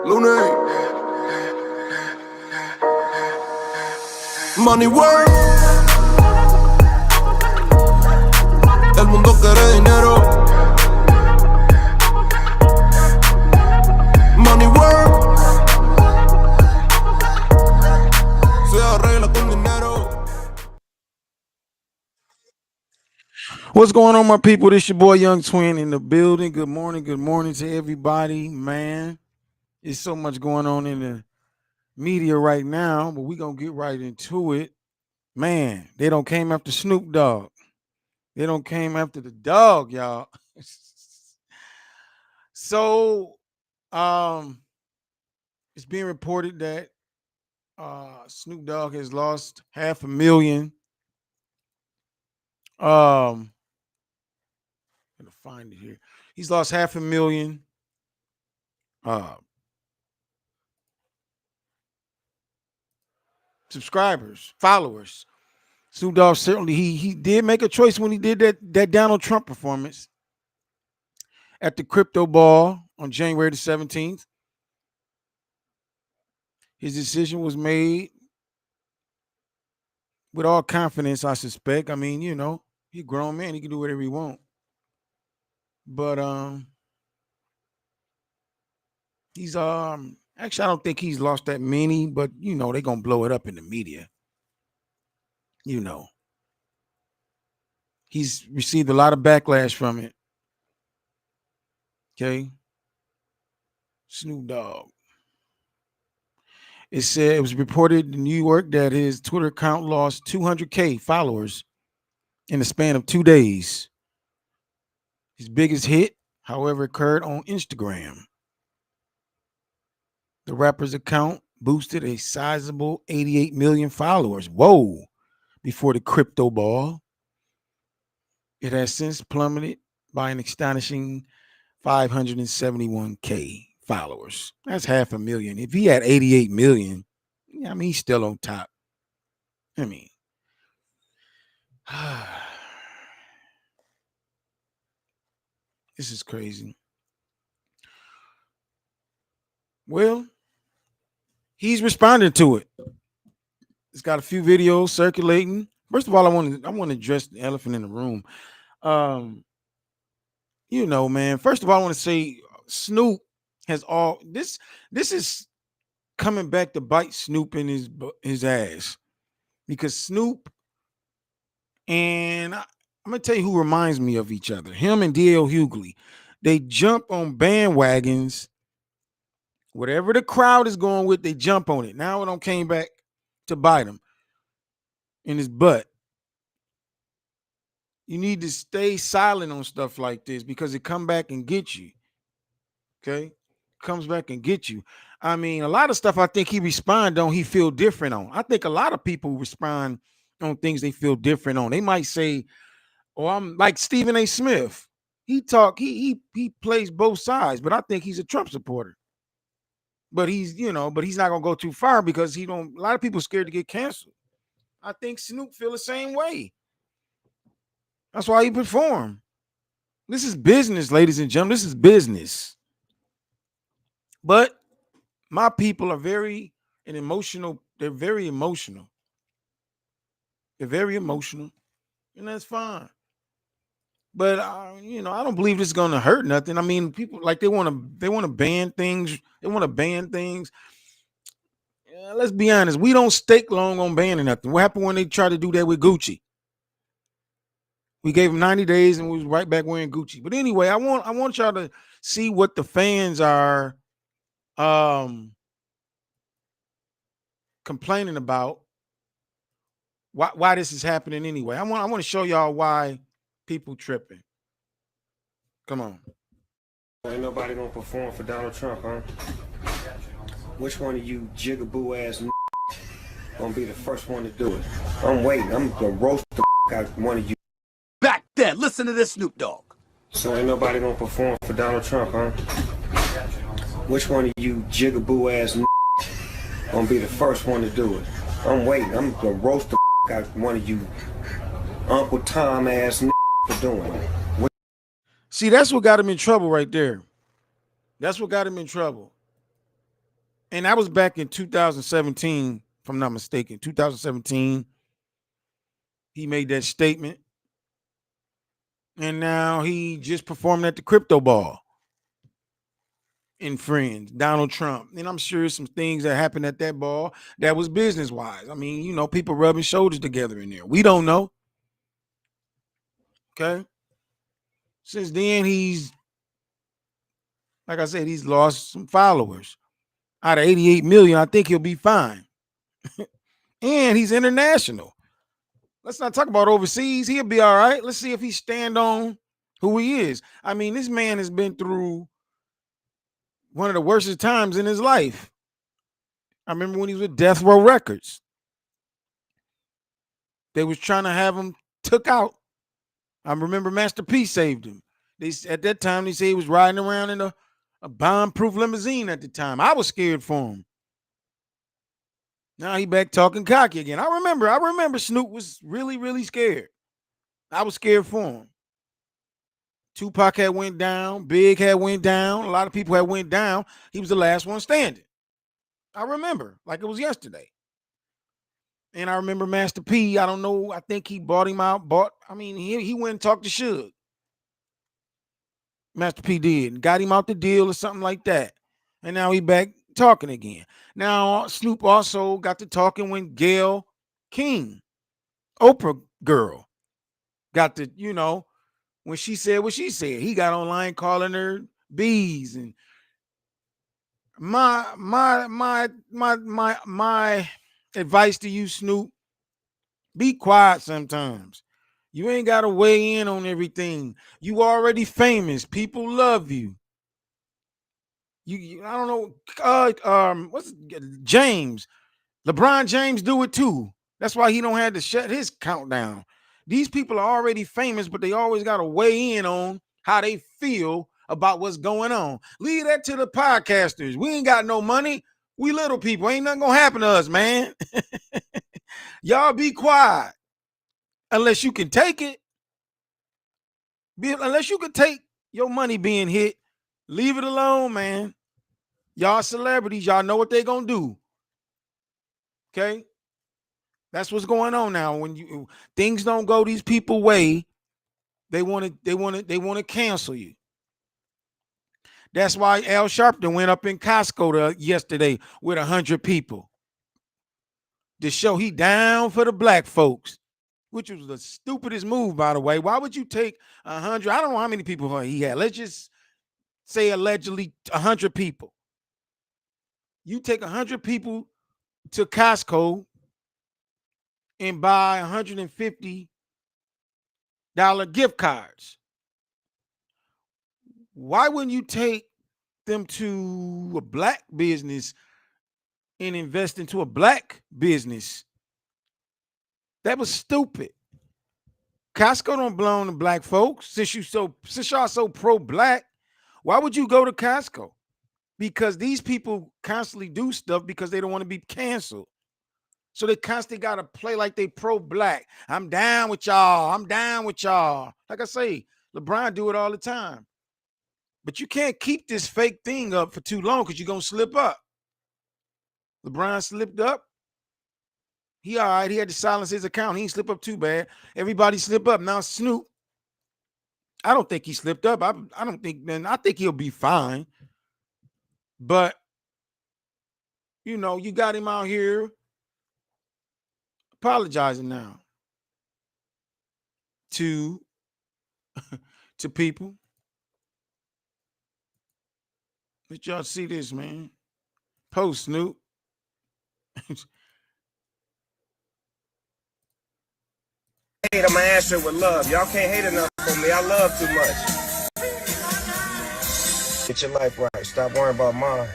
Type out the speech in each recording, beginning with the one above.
Lunes. Money work. El mundo quiere dinero. Money work. Se arregla con dinero. What's going on, my people? This your boy Young Twin in the building. Good morning to everybody, man. There's so much going on in the media right now, but we gonna get right into it. Man, they don't came after Snoop Dogg. They don't came after the dog, y'all. So, it's being reported that Snoop Dogg has lost $500,000. I'm gonna find it here. He's lost $500,000. Subscribers, followers. Snoop Dogg certainly he did make a choice when he did that Donald Trump performance at the crypto ball on January the 17th. His decision was made with all confidence, I suspect. I mean, you know, he's a grown man, he can do whatever he wants. But he's actually I don't think he's lost that many, but you know, they're gonna blow it up in the media. You know. He's received a lot of backlash from it. Okay. Snoop Dogg. It said it was reported in New York that his Twitter account lost 200K followers in the span of 2 days. His biggest hit, however, occurred on Instagram. The rapper's account boosted a sizable 88 million followers. Whoa. Before the crypto ball. It has since plummeted by an astonishing 571K followers. That's 500,000. If he had 88 million, I mean, he's still on top. I mean, this is crazy. Well, he's responding to it. It's got a few videos circulating. First of all, I want to address the elephant in the room. You know, man. First of all, I want to say Snoop has all this. This is coming back to bite Snoop in his ass, because Snoop and I'm gonna tell you who reminds me of each other. Him and D.L. Hughley. They jump on bandwagons. Whatever the crowd is going with, they jump on it. Now it don't came back to bite him in his butt. You need to stay silent on stuff like this because it come back and get you. Okay? Comes back and get you. I mean, a lot of stuff I think he respond on, he feel different on. I think a lot of people respond on things they feel different on. They might say, "Oh, I'm like Stephen A. Smith. He plays both sides, but I think he's a Trump supporter. But he's not gonna go too far because a lot of people scared to get canceled. I think Snoop feel the same way. That's why he performed. This is business, ladies and gentlemen. This is business. But my people are very emotional. They're very emotional. They're very emotional, and that's fine. But I don't believe this is going to hurt nothing. I mean, people like they want to ban things. They want to ban things. Yeah, let's be honest. We don't stake long on banning nothing. What happened when they tried to do that with Gucci? We gave them 90 days and we was right back wearing Gucci. But anyway, I want y'all to see what the fans are complaining about. Why this is happening anyway. I want to show y'all why people tripping. Come on. Ain't nobody gonna perform for Donald Trump, huh? Which one of you jigaboo ass gonna be the first one to do it? I'm waiting. I'm gonna roast the out one of you. Back there, listen to this, Snoop Dogg. So ain't nobody gonna perform for Donald Trump, huh? Which one of you jigaboo ass gonna be the first one to do it? I'm waiting. I'm gonna roast the out one of you Uncle Tom ass for doing it. See, that's what got him in trouble right there. That's what got him in trouble. And that was back in 2017, if I'm not mistaken. 2017, he made that statement. And now he just performed at the crypto ball in Friends, Donald Trump. And I'm sure some things that happened at that ball that was business wise. I mean, you know, people rubbing shoulders together in there. We don't know. Okay. Since then, he's, like I said, he's lost some followers. Out of 88 million, I think he'll be fine. And he's international. Let's not talk about overseas. He'll be all right. Let's see if he stand on who he is. I mean, this man has been through one of the worst times in his life. I remember when he was with Death Row Records. They was trying to have him took out. I remember Master P saved him. At that time, they say he was riding around in a bomb-proof limousine at the time. I was scared for him. Now he back talking cocky again. I remember Snoop was really, really scared. I was scared for him. Tupac had went down. Big had went down. A lot of people had went down. He was the last one standing. I remember like it was yesterday. And I remember Master P, I don't know, I think he bought him out. He went and talked to Suge. Master P did. Got him out the deal or something like that. And now he back talking again. Now, Snoop also got to talking when Gayle King, Oprah girl, got to, you know, when she said what she said. He got online calling her bees. And my advice to you, Snoop, be quiet sometimes. You ain't got to weigh in on everything. You already famous. People love you. I don't know. What's James? LeBron James do it too. That's why he don't have to shut his countdown. These people are already famous, but they always got to weigh in on how they feel about what's going on. Leave that to the podcasters. We ain't got no money. We little people. Ain't nothing gonna happen to us, man. Y'all be quiet. Unless you can take it. Unless you can take your money being hit, leave it alone, man. Y'all celebrities, y'all know what they gonna do. Okay? That's what's going on now. When things don't go these people way, they want to cancel you. That's why Al Sharpton went up in Costco yesterday with 100 people to show he down for the black folks, which was the stupidest move, by the way. Why would you take 100? I don't know how many people he had. Let's just say allegedly 100 people. You take 100 people to Costco and buy $150 gift cards. Why wouldn't you take them to a black business and invest into a black business? That was stupid. Costco don't belong to black folks. Since y'all so pro-black, why would you go to Costco? Because these people constantly do stuff because they don't want to be canceled. So they constantly got to play like they pro-black. I'm down with y'all. I'm down with y'all. Like I say, LeBron do it all the time. But you can't keep this fake thing up for too long because you're going to slip up. LeBron slipped up. He all right. He had to silence his account. He ain't slip up too bad. Everybody slip up. Now Snoop, I don't think he slipped up. I don't think, man. I think he'll be fine. But, you know, you got him out here apologizing now to people. Let y'all see this, man. Post Snoop. Hate, I'ma answer it with love. Y'all can't hate enough on me. I love too much. Get your life right. Stop worrying about mine.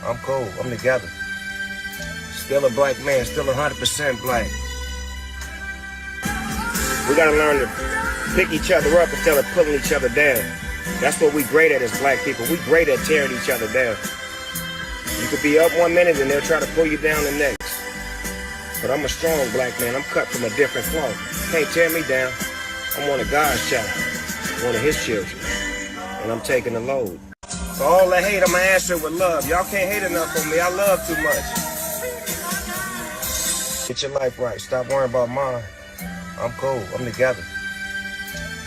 I'm cool. I'm together. Still a black man. Still 100% black. We gotta learn to pick each other up instead of pulling each other down. That's what we great at as black people. We great at tearing each other down. You could be up 1 minute and they'll try to pull you down the next. But I'm a strong black man. I'm cut from a different cloth. Can't tear me down. I'm one of God's child. One of his children. And I'm taking the load. For all the hate, I'ma answer with love. Y'all can't hate enough on me. I love too much. Get your life right. Stop worrying about mine. I'm cool. I'm together.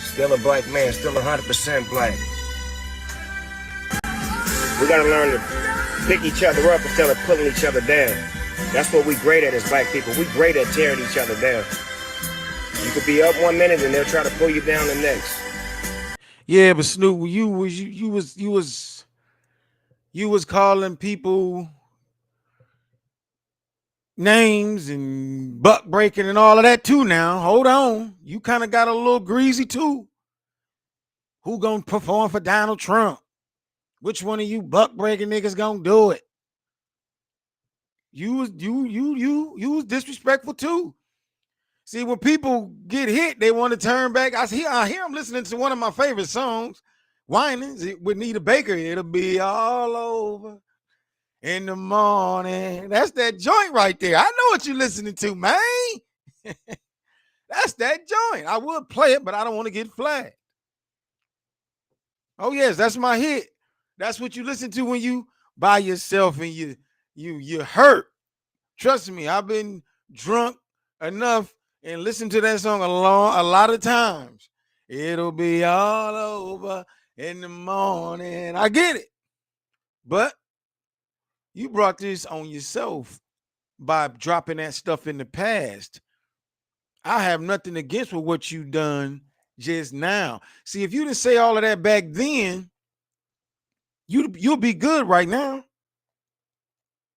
Still a black man. Still 100% black. We gotta learn to pick each other up instead of pulling each other down. That's what we great at as black people. We great at tearing each other down. You could be up 1 minute and they'll try to pull you down the next. Yeah, but Snoop, you was calling people names and buck breaking and all of that too. Now, hold on, you kind of got a little greasy too. Who gonna perform for Donald Trump? Which one of you buck breaking niggas gonna do it? You was disrespectful too. See, when people get hit, they want to turn back. I hear I'm listening to one of my favorite songs, Whining with Nita Baker. It'll be all over in the morning. That's that joint right there. I know what you're listening to, man. That's that joint. I would play it, but I don't want to get flagged. Oh, yes, that's my hit. That's what you listen to when you by yourself and you hurt. Trust me, I've been drunk enough and listened to that song a lot of times. It'll be all over in the morning. I get it. But you brought this on yourself by dropping that stuff in the past. I have nothing against with what you done just now. See, if you didn't say all of that back then, you'll be good right now.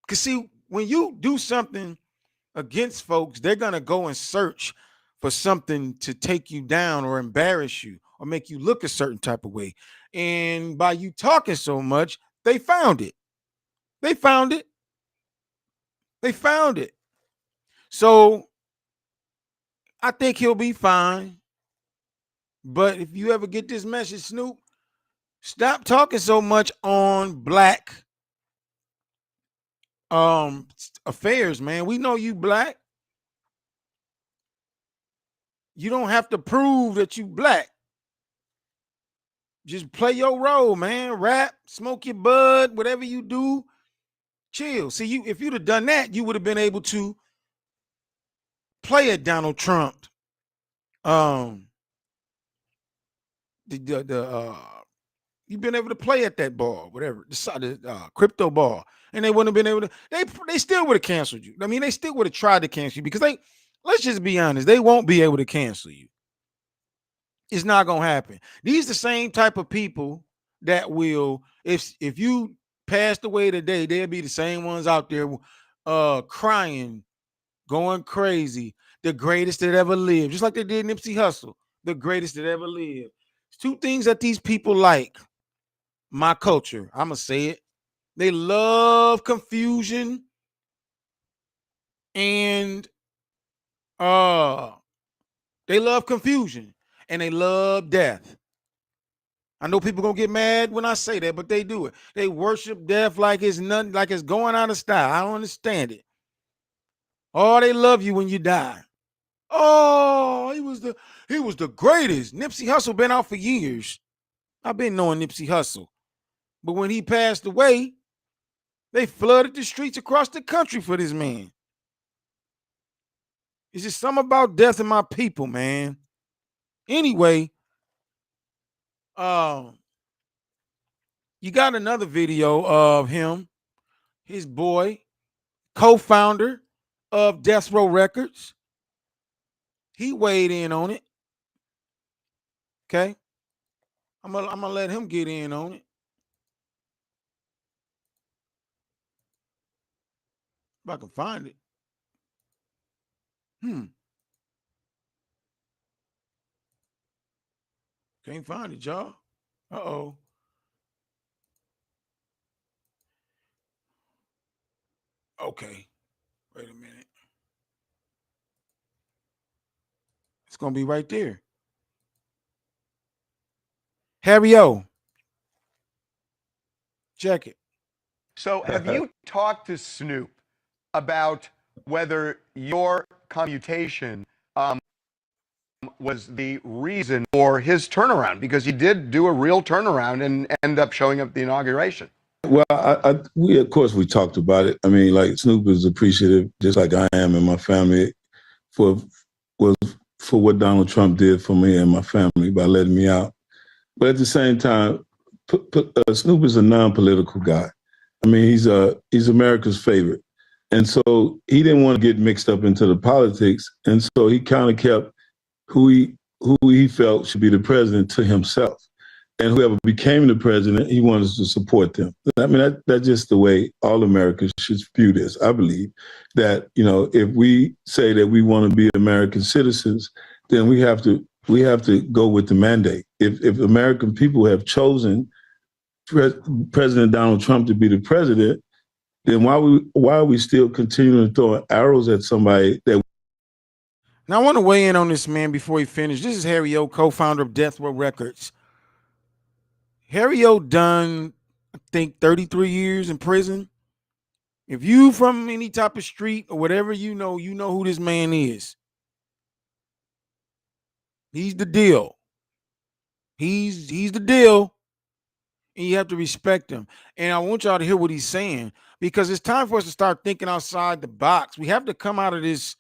Because see, when you do something against folks, they're going to go and search for something to take you down or embarrass you or make you look a certain type of way. And by you talking so much, they found it. They found it. They found it. So I think he'll be fine. But if you ever get this message, Snoop, stop talking so much on black affairs, man. We know you black. You don't have to prove that you black. Just play your role, man. Rap, smoke your bud, whatever you do, chill. See, if you'd have done that, you would have been able to play at Donald Trump. You've been able to play at that ball, whatever, the crypto ball, and they wouldn't have been able to. They still would have canceled you. I mean, they still would have tried to cancel you because let's just be honest, they won't be able to cancel you. It's not gonna happen. These the same type of people that will, if you passed away today, they'll be the same ones out there crying, going crazy, the greatest that ever lived, just like they did Nipsey Hussle, the greatest that ever lived. It's two things that these people like. My culture, I'm gonna say it. They love confusion and they love confusion and they love death. I know people gonna get mad when I say that, but they do it. They worship death like it's nothing, like it's going out of style. I don't understand it. Oh, they love you when you die. Oh, he was the greatest. Nipsey Hussle been out for years. I've been knowing Nipsey Hussle. But when he passed away, they flooded the streets across the country for this man. It's just something about death in my people, man. Anyway, you got another video of him, his boy, co-founder of Death Row Records. He weighed in on it. Okay. I'm gonna let him get in on it. If I can find it. Can't find it, y'all. Uh-oh. Okay. Wait a minute. It's gonna be right there. Harry O. Check it. So have you talked to Snoop about whether your commutation was the reason for his turnaround, because he did do a real turnaround and end up showing up at the inauguration. Well, we of course we talked about it. I mean, like Snoop is appreciative, just like I am and my family, for what Donald Trump did for me and my family by letting me out. But at the same time, Snoop is a non-political guy. I mean, he's America's favorite, and so he didn't want to get mixed up into the politics, and so he kind of kept who he felt should be the president to himself. And whoever became the president, he wanted to support them. I mean, that's just the way all Americans should view this. I believe that, you know, if we say that we want to be American citizens, then we have to go with the mandate. If American people have chosen President Donald Trump to be the president, then why are we still continuing to throw arrows at somebody that? Now I want to weigh in on this man before he finishes. This is Harry O, co-founder of Death Row Records. Harry O done, I think, 33 years in prison. If you from any type of street or whatever, you know who this man is. He's the deal. He's the deal. And you have to respect him. And I want y'all to hear what he's saying, because it's time for us to start thinking outside the box. We have to come out of this,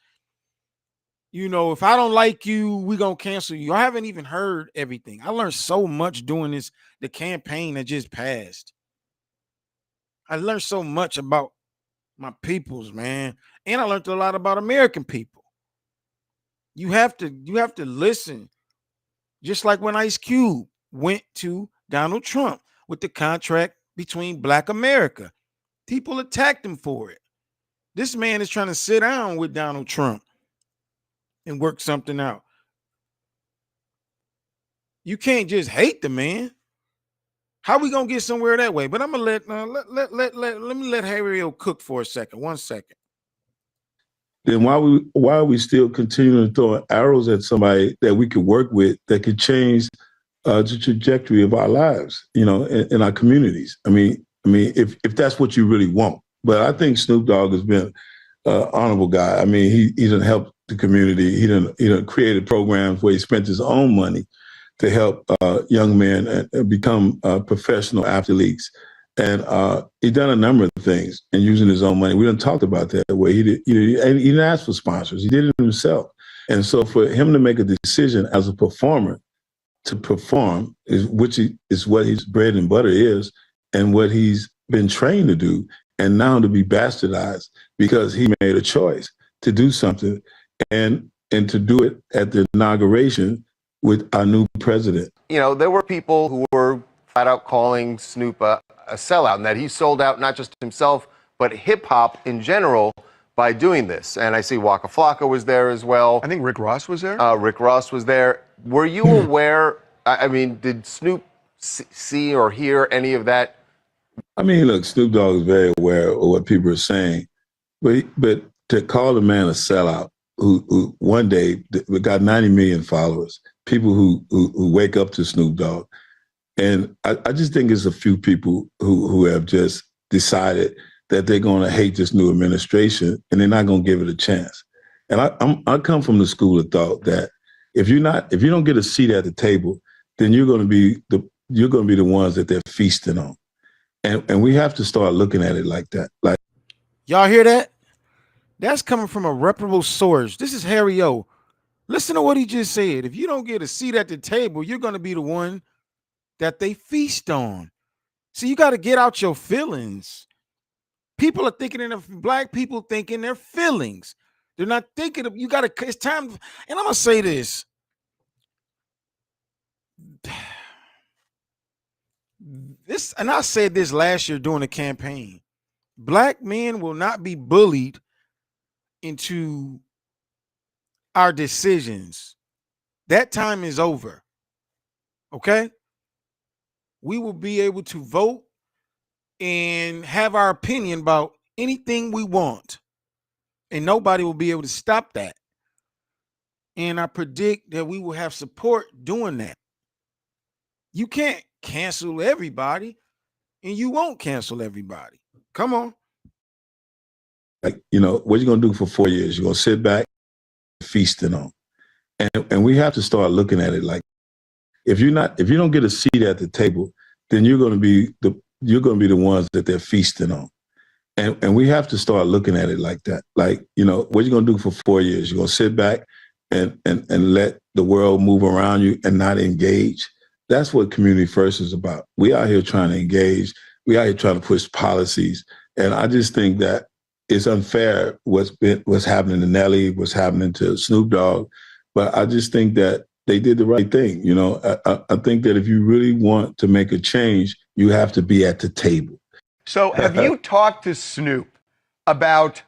you know, if I don't like you, we're going to cancel you. I haven't even heard everything. I learned so much doing the campaign that just passed. I learned so much about my peoples, man. And I learned a lot about American people. You have to listen. Just like when Ice Cube went to Donald Trump with the contract between Black America. People attacked him for it. This man is trying to sit down with Donald Trump and work something out. You can't just hate the man. How we gonna get somewhere that way? But I'm gonna let me let Harry O cook for a second. 1 second. Then why are we still continuing to throw arrows at somebody that we could work with that could change the trajectory of our lives, you know, in our communities? I mean, if that's what you really want. But I think Snoop Dogg has been an honorable guy. I mean, he done helped the community. He done created programs where he spent his own money to help young men become professional athletes. And he done a number of things and using his own money. We done talked about that, where he didn't ask for sponsors. He did it himself. And so for him to make a decision as a performer to perform, which is what his bread and butter is, and what he's been trained to do, and now to be bastardized because he made a choice to do something and to do it at the inauguration with our new president. You know, there were people who were flat out calling Snoop a sellout, and that he sold out not just himself, but hip hop in general by doing this. And I see Waka Flocka was there as well. I think Rick Ross was there. Rick Ross was there. Were you aware? I mean, did Snoop see or hear any of that? I mean, look, Snoop Dogg is very aware of what people are saying, but to call a man a sellout who one day got 90 million followers, people who wake up to Snoop Dogg. And I just think it's a few people who have just decided that they're going to hate this new administration and they're not going to give it a chance. And I come from the school of thought that if you don't get a seat at the table, then you're going to be the ones that they're feasting on. And we have to start looking at it like that. Like, y'all hear that? That's coming from a reputable source. This is Harry O. Listen to what he just said. If you don't get a seat at the table, you're going to be the one that they feast on. So you got to get out your feelings. People are thinking Black people thinking their feelings. They're not thinking of, it's time. And I'm going to say this. And I said this last year during the campaign. Black men will not be bullied into our decisions. That time is over. Okay? We will be able to vote and have our opinion about anything we want. And nobody will be able to stop that. And I predict that we will have support doing that. You can't cancel everybody, and you won't cancel everybody. Come on. Like, you know, what are you going to do for 4 years? You're going to sit back feasting on. And we have to start looking at it like, if you don't get a seat at the table, then you're going to be the ones that they're feasting on. And we have to start looking at it like that. Like, what you're going to do for 4 years? You're going to sit back and let the world move around you and not engage? That's what Community First is about. We out here trying to engage. We out here trying to push policies. And I just think that it's unfair what's happening to Nelly, what's happening to Snoop Dogg. But I just think that they did the right thing. I think that if you really want to make a change, you have to be at the table. So have you talked to Snoop about?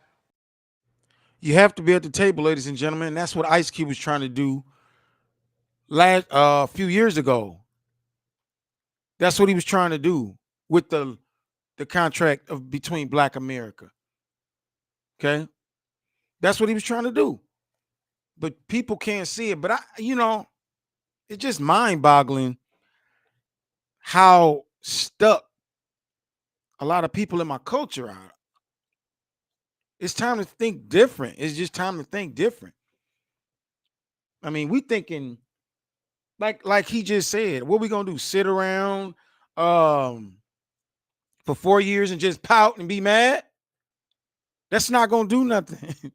You have to be at the table, ladies and gentlemen. And that's what Ice Cube was trying to do a few years ago. That's what he was trying to do with the contract between Black America. Okay? That's what he was trying to do. But people can't see it. But it's just mind-boggling how stuck a lot of people in my culture are. It's time to think different. It's just time to think different. I mean, we thinking like he just said, what we gonna do? Sit around for 4 years and just pout and be mad? That's not gonna do nothing.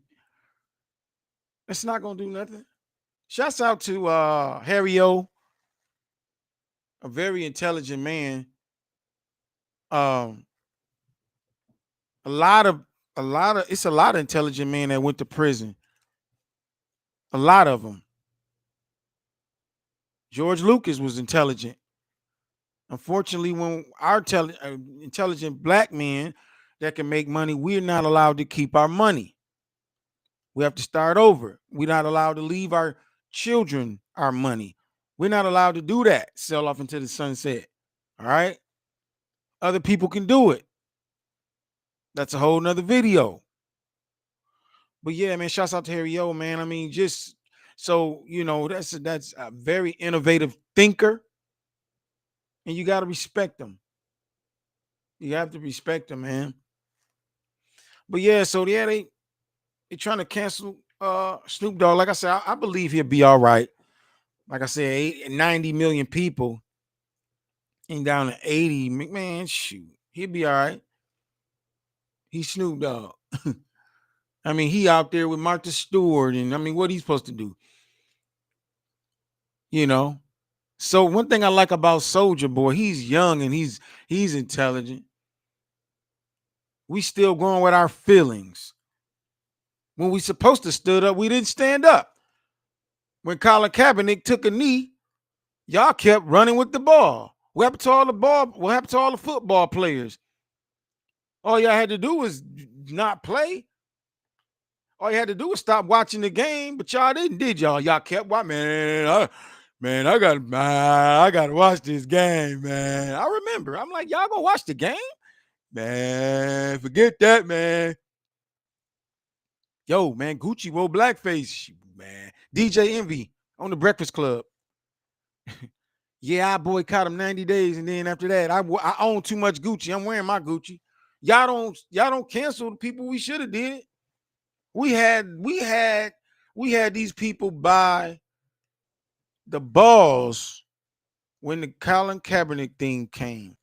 That's not gonna do nothing. Shouts out to Harry O, a very intelligent man. A lot of intelligent men that went to prison. A lot of them. George Lucas was intelligent. Unfortunately, when our intelligent black men that can make money, we're not allowed to keep our money. We have to start over. We're not allowed to leave our children our money. We're not allowed to do that. Sell off into the sunset. All right. Other people can do it. That's a whole nother video. But yeah, man, shouts out to Harry O, man. I mean, just so that's a very innovative thinker. And you got to respect them. You have to respect them, man. But yeah, so yeah, they trying to cancel Snoop Dogg. Like I said, I believe he'll be all right. Like I said, 90 million people and down to 80. Man, shoot, he'll be all right. He's Snoop Dogg. I mean, he out there with Martha Stewart, and I mean, what he's supposed to do? So one thing I like about Soulja Boy, he's young and he's intelligent. We still going with our feelings. When we supposed to stood up, we didn't stand up. When Colin Kaepernick took a knee, y'all kept running with the ball. What happened to all the ball? What happened to all the football players? All y'all had to do was not play. All you had to do was stop watching the game, but y'all didn't, did y'all? Y'all kept watching. Man, I gotta watch this game, man. I remember. I'm like, y'all gonna watch the game? Man, forget that, man. Yo, man, Gucci wore blackface, man. DJ Envy on the Breakfast Club. Yeah, I boycott him 90 days, and then after that, I own too much Gucci. I'm wearing my Gucci. Y'all don't cancel the people we should have did. We had these people buy the balls when the Colin Kaepernick thing came.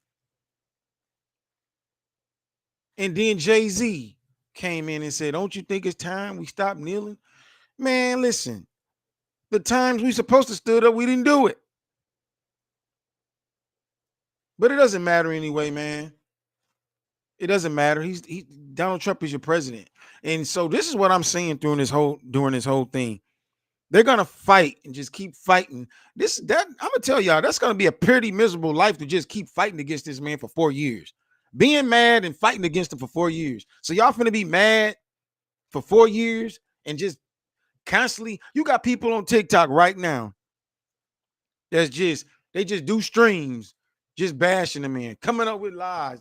And then Jay-Z came in and said, don't you think it's time we stop kneeling? Man, listen, the times we supposed to stood up, we didn't do it. But it doesn't matter anyway, man. It doesn't matter. Donald Trump is your president. And so this is what I'm saying during this whole thing. They're gonna fight and just keep fighting. I'm gonna tell y'all, that's gonna be a pretty miserable life to just keep fighting against this man for 4 years. Being mad and fighting against him for 4 years. So y'all finna be mad for 4 years and just constantly. You got people on TikTok right now they just do streams, just bashing the man, coming up with lies.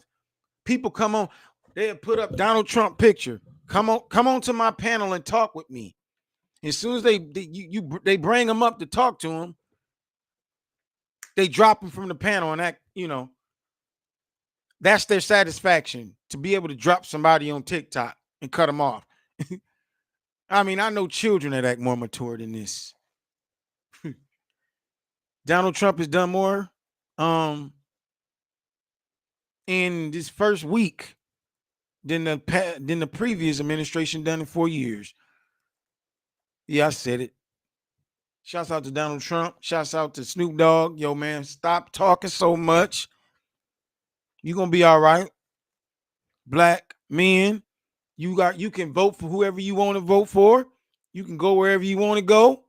People come on, they'll put up Donald Trump picture. Come on to my panel and talk with me. As soon as they bring him up to talk to him, they drop him from the panel, and that's their satisfaction, to be able to drop somebody on TikTok and cut them off. I mean, I know children that act more mature than this. Donald Trump has done more in this first week than the previous administration done in 4 years. Yeah, I said it. Shouts out to Donald Trump. Shouts out to Snoop Dogg. Yo, man, stop talking so much. You're gonna be all right. Black men, you can vote for whoever you want to vote for. You can go wherever you want to go.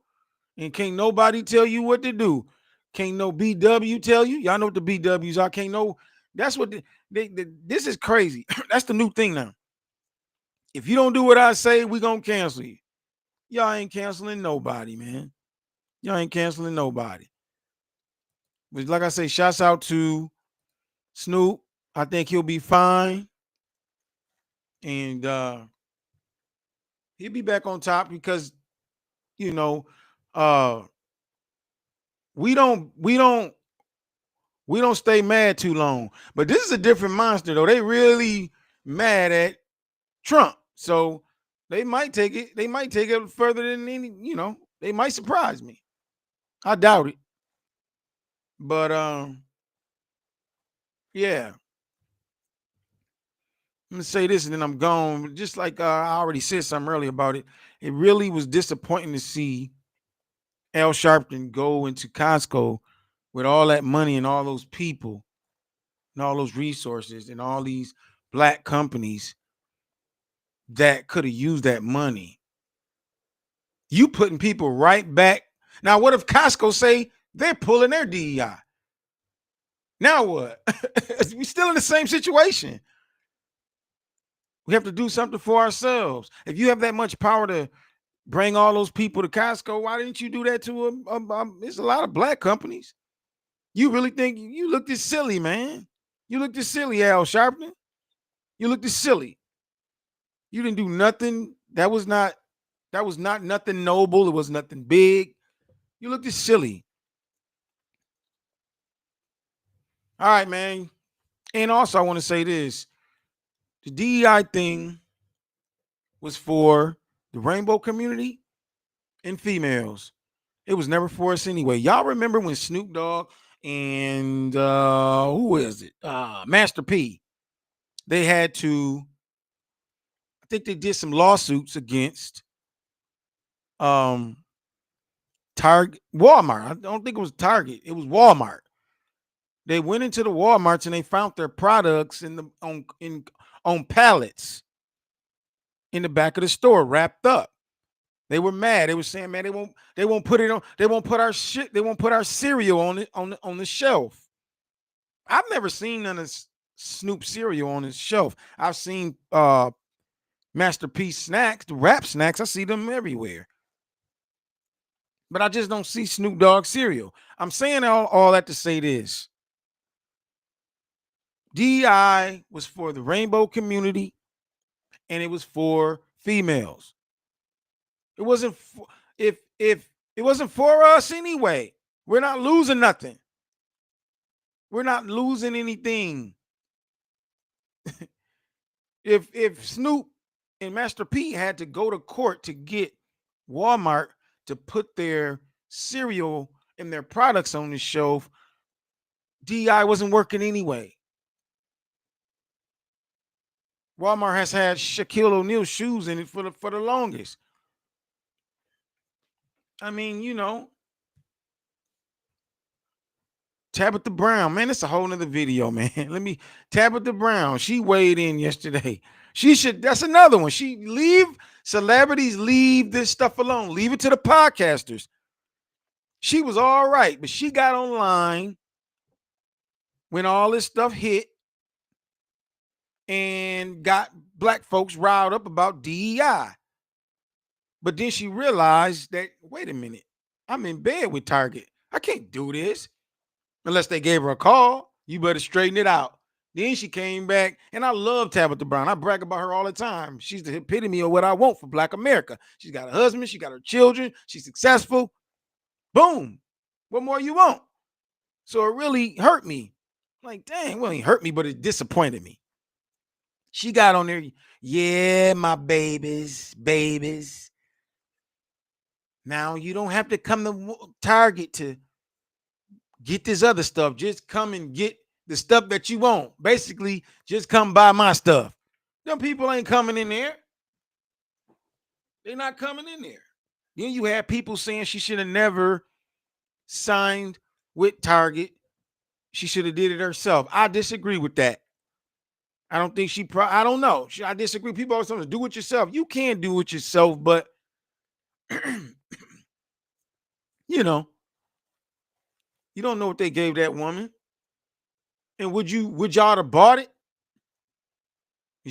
And can't nobody tell you what to do. Can't no BW tell you. Y'all know what the BWs are. Can't no. That's what this is crazy. That's the new thing now. If you don't do what I say, we gonna cancel you. Y'all ain't canceling nobody, man. Y'all ain't canceling nobody. But like I say, shouts out to Snoop. I think he'll be fine. And he'll be back on top because you know, we don't stay mad too long. But this is a different monster, though. They really mad at Trump. So they might take it. They might take it further than any, they might surprise me. I doubt it. But yeah. Let me say this and then I'm gone. Just like I already said something earlier about it. It really was disappointing to see Al Sharpton go into Costco with all that money and all those people and all those resources and all these black companies that could have used that money. You putting people right back. Now, what if Costco say they're pulling their DEI? Now what? We're still in the same situation. We have to do something for ourselves. If you have that much power to bring all those people to Costco, why didn't you do that to there's a lot of black companies. You really think you look this silly, man? You look this silly, Al Sharpton. You look this silly. You didn't do nothing. That was not nothing noble. It was nothing big. You look this silly. All right, man. And also, I want to say this. The DEI thing was for the rainbow community and females. It was never for us anyway. Y'all remember when Snoop Dogg and who is it? Master P. They had to, I think they did some lawsuits against Target, Walmart. I don't think it was Target. It was Walmart. They went into the Walmarts and they found their products on pallets in the back of the store, wrapped up. They were mad. They were saying, "Man, they won't put it on. They won't put our shit. They won't put our cereal on the shelf." I've never seen none of Snoop cereal on his shelf. I've seen Masterpiece snacks, the rap snacks. I see them everywhere. But I just don't see Snoop Dogg cereal. I'm saying all that to say this. DEI was for the rainbow community and it was for females. It wasn't if it wasn't for us anyway. We're not losing nothing. We're not losing anything. If Snoop and Master P had to go to court to get Walmart to put their cereal and their products on the shelf, DI wasn't working anyway. Walmart has had Shaquille O'Neal shoes in it for the longest. I mean, Tabitha Brown, man, it's a whole nother video, man. Tabitha Brown, she weighed in yesterday. That's another one. Celebrities leave this stuff alone. Leave it to the podcasters. She was all right, but she got online when all this stuff hit and got black folks riled up about DEI. But then she realized that, wait a minute, I'm in bed with Target. I can't do this unless they gave her a call. You better straighten it out. Then she came back, and I love Tabitha Brown. I brag about her all the time. She's the epitome of what I want for Black America. She's got a husband. She got her children. She's successful. Boom. What more you want? So it really hurt me. Like, dang, well, it hurt me, but it disappointed me. She got on there, yeah, my babies. Now you don't have to come to Target to get this other stuff. Just come and get the stuff that you want. Basically, just come buy my stuff. Them people ain't coming in there. They're not coming in there. Then you have people saying she should have never signed with Target. She should have did it herself. I disagree with that. I don't think I don't know. I disagree. People always saying, do it yourself. You can do it yourself, but you know, you don't know what they gave that woman. And would y'all have bought it?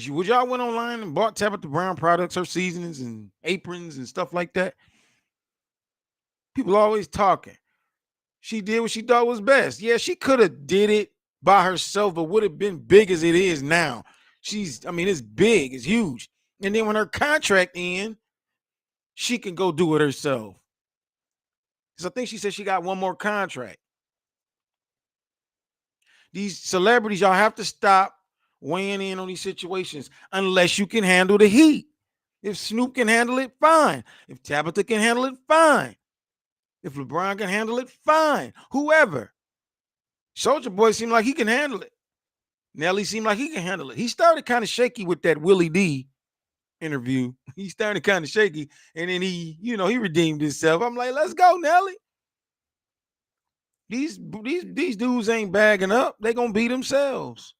Would y'all went online and bought Tabitha Brown products, her seasonings and aprons and stuff like that? People always talking. She did what she thought was best. Yeah, she could have did it by herself, but would have been big as it is now. It's big, it's huge. And then when her contract ends, she can go do it herself. So I think she said she got one more contract. These celebrities, y'all have to stop weighing in on these situations unless you can handle the heat. If Snoop can handle it, fine. If Tabitha can handle it, fine. If LeBron can handle it, fine. Whoever. Soulja Boy seemed like he can handle it. Nelly seemed like he can handle it. He started kind of shaky with that Willie D interview. He started kind of shaky, and then he redeemed himself. I'm like, let's go, Nelly. These dudes ain't bagging up. They gonna be themselves.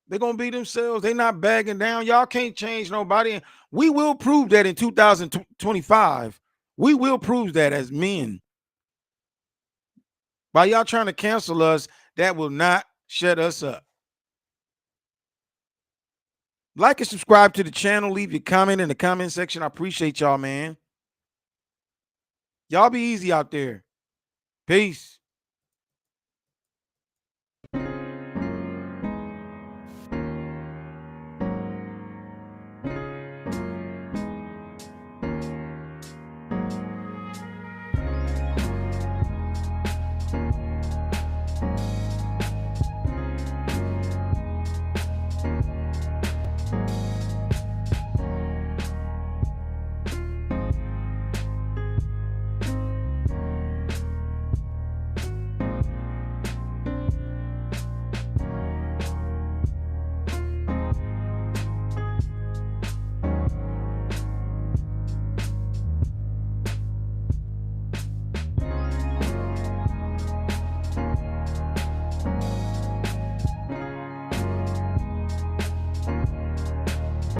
They're gonna be themselves. They not bagging down. Y'all can't change nobody. And we will prove that in 2025. We will prove that as men. By y'all trying to cancel us, that will not shut us up. Like and subscribe to the channel. Leave your comment in the comment section. I appreciate y'all, man. Y'all be easy out there. Peace.